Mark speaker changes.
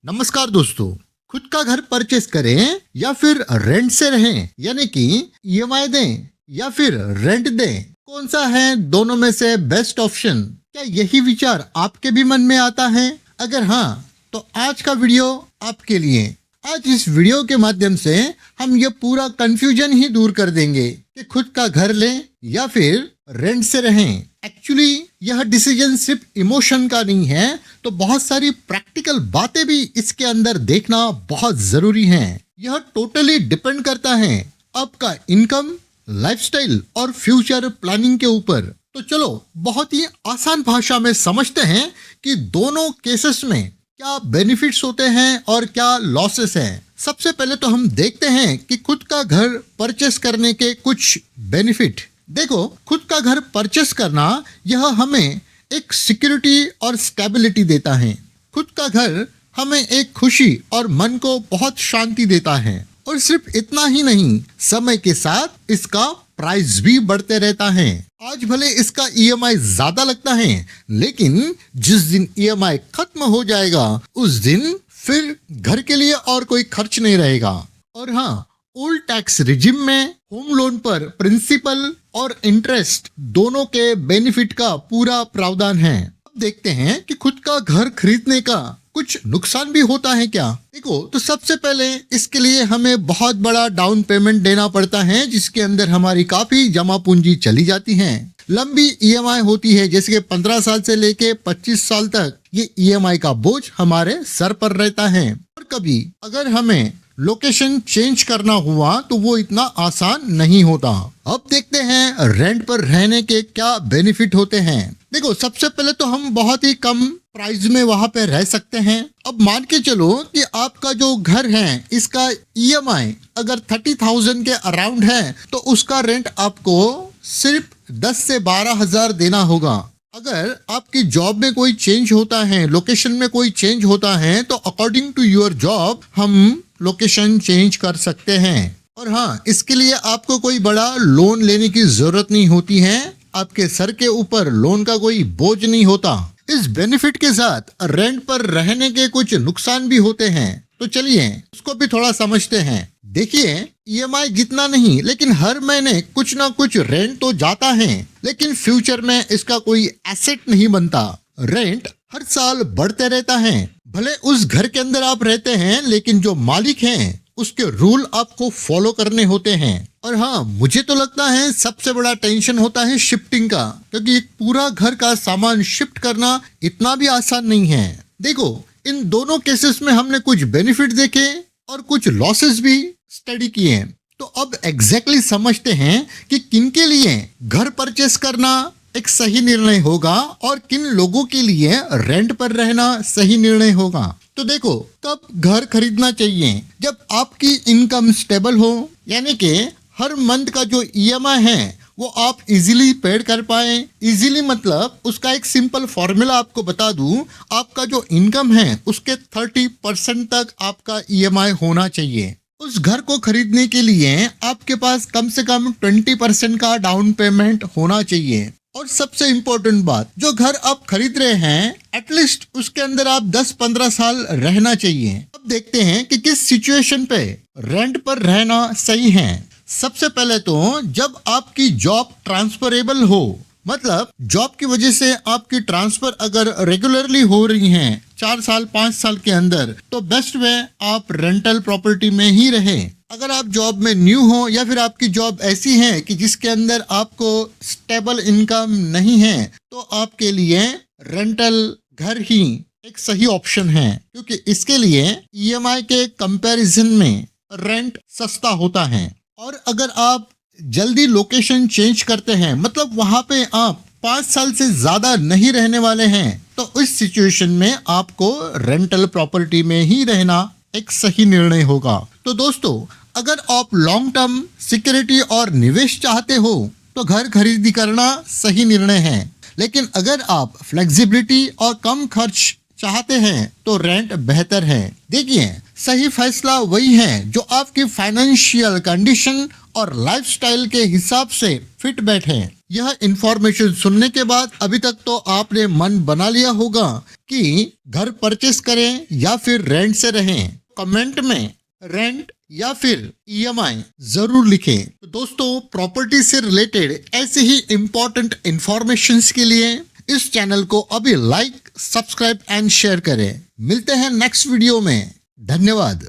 Speaker 1: नमस्कार दोस्तों, खुद का घर परचेस करें या फिर रेंट से रहें, यानी कि ईएमआई दें या फिर रेंट दें, कौन सा है दोनों में से बेस्ट ऑप्शन? क्या यही विचार आपके भी मन में आता है? अगर हाँ, तो आज का वीडियो आपके लिए। आज इस वीडियो के माध्यम से हम ये पूरा कंफ्यूजन ही दूर कर देंगे कि खुद का घर लें या फिर रेंट से रहें। एक्चुअली यह डिसीजन सिर्फ इमोशन का नहीं है, तो बहुत सारी प्रैक्टिकल बातें भी इसके अंदर देखना बहुत जरूरी है। यह टोटली डिपेंड करता है आपका इनकम, लाइफस्टाइल और फ्यूचर प्लानिंग के ऊपर। तो चलो बहुत ही आसान भाषा में समझते हैं कि दोनों केसेस में क्या बेनिफिट्स होते हैं और क्या लॉसेस हैं। सबसे पहले तो हम देखते हैं कि खुद का घर परचेस करने के कुछ बेनिफिट। देखो, खुद का घर परचेस करना यह हमें एक सिक्योरिटी और स्टेबिलिटी देता है। खुद का घर हमें एक खुशी और मन को बहुत शांति देता है। और सिर्फ इतना ही नहीं, समय के साथ इसका प्राइस भी बढ़ते रहता है। आज भले इसका ईएमआई ज्यादा लगता है, लेकिन जिस दिन ईएमआई खत्म हो जाएगा उस दिन फिर घर के लिए और कोई खर्च नहीं रहेगा। और हाँ, ओल्ड टैक्स रिजिम में होम लोन पर प्रिंसिपल और इंटरेस्ट दोनों के बेनिफिट का पूरा प्रावधान है। अब देखते हैं कि खुद का घर खरीदने का कुछ नुकसान भी होता है क्या। देखो, तो सबसे पहले इसके लिए हमें बहुत बड़ा डाउन पेमेंट देना पड़ता है, जिसके अंदर हमारी काफी जमा पूंजी चली जाती है। लंबी ईएमआई होती है, जैसे कि 15 साल से लेके 25 साल तक ये ईएमआई का बोझ हमारे सर पर रहता है। और कभी अगर हमें लोकेशन चेंज करना हुआ तो वो इतना आसान नहीं होता। अब देखते हैं रेंट पर रहने के क्या बेनिफिट होते हैं। देखो, सबसे पहले तो हम बहुत ही कम प्राइस में वहां पे रह सकते हैं। अब मान के चलो कि आपका जो घर है इसका ईएमआई अगर 30,000 के अराउंड है, तो उसका रेंट आपको सिर्फ 10 से 12 हजार देना होगा। अगर आपकी जॉब में कोई चेंज होता है, लोकेशन में कोई चेंज होता है, तो अकॉर्डिंग टू योर जॉब हम लोकेशन चेंज कर सकते हैं। और हाँ, इसके लिए आपको कोई बड़ा लोन लेने की जरूरत नहीं होती है। आपके सर के ऊपर लोन का कोई बोझ नहीं होता। इस बेनिफिट के साथ रेंट पर रहने के कुछ नुकसान भी होते हैं, तो चलिए उसको भी थोड़ा समझते हैं। देखिए, ईएमआई जितना नहीं, लेकिन हर महीने कुछ ना कुछ रेंट तो जाता है, लेकिन फ्यूचर में इसका कोई एसेट नहीं बनता। रेंट हर साल बढ़ते रहता है। भले उस घर के अंदर आप रहते हैं, लेकिन जो मालिक हैं उसके रूल आपको फॉलो करने होते हैं। और हाँ, मुझे तो लगता है सबसे बड़ा टेंशन होता है शिफ्टिंग का, क्योंकि एक पूरा घर का सामान शिफ्ट करना इतना भी आसान नहीं है। देखो, इन दोनों केसेस में हमने कुछ बेनिफिट देखे और कुछ लॉसेस भी स्टडी किए। तो अब एग्जैक्टली समझते हैं कि किन के लिए घर परचेस करना एक सही निर्णय होगा और किन लोगों के लिए रेंट पर रहना सही निर्णय होगा। तो देखो, कब घर खरीदना चाहिए? जब आपकी इनकम स्टेबल हो, यानी कि हर मंथ का जो ईएमआई है वो आप इजीली पेड कर पाए। इजीली मतलब उसका एक सिंपल फॉर्मूला आपको बता दूं, आपका जो इनकम है उसके 30% तक आपका ईएमआई होना चाहिए। उस घर को खरीदने के लिए आपके पास कम से कम 20% का डाउन पेमेंट होना चाहिए। और सबसे इम्पोर्टेंट बात, जो घर आप खरीद रहे हैं एटलीस्ट उसके अंदर आप 10-15 साल रहना चाहिए। अब देखते हैं कि किस सिचुएशन पे रेंट पर रहना सही है। सबसे पहले तो जब आपकी जॉब ट्रांसफरेबल हो, मतलब जॉब की वजह से आपकी ट्रांसफर अगर रेगुलरली हो रही है 4 साल 5 साल के अंदर, तो बेस्ट वे आप रेंटल प्रॉपर्टी में ही रहें। अगर आप जॉब में न्यू हो या फिर आपकी जॉब ऐसी है कि जिसके अंदर आपको स्टेबल इनकम नहीं है, तो आपके लिए रेंटल घर ही एक सही ऑप्शन है, क्योंकि इसके लिए ईएमआई के कंपैरिजन में रेंट सस्ता होता है। और अगर आप जल्दी लोकेशन चेंज करते हैं, मतलब वहां पे आप 5 साल से ज्यादा नहीं रहने वाले हैं, तो इस सिचुएशन में आपको रेंटल प्रॉपर्टी में ही रहना एक सही निर्णय होगा। तो दोस्तों, अगर आप लॉन्ग टर्म सिक्योरिटी और निवेश चाहते हो तो घर खरीदी करना सही निर्णय है। लेकिन अगर आप फ्लेक्सिबिलिटी और कम खर्च चाहते हैं तो रेंट बेहतर है। देखिए, सही फैसला वही है जो आपकी फाइनेंशियल कंडीशन और लाइफस्टाइल के हिसाब से फिट बैठे। यह इंफॉर्मेशन सुनने के बाद अभी तक तो आपने मन बना लिया होगा कि घर परचेस करें या फिर रेंट से रहें। कमेंट में रेंट या फिर ईएमआई जरूर लिखें। तो दोस्तों, प्रॉपर्टी से रिलेटेड ऐसे ही इंपॉर्टेंट इंफॉर्मेशंस के लिए इस चैनल को अभी लाइक, सब्सक्राइब एंड शेयर करें। मिलते हैं नेक्स्ट वीडियो में। धन्यवाद।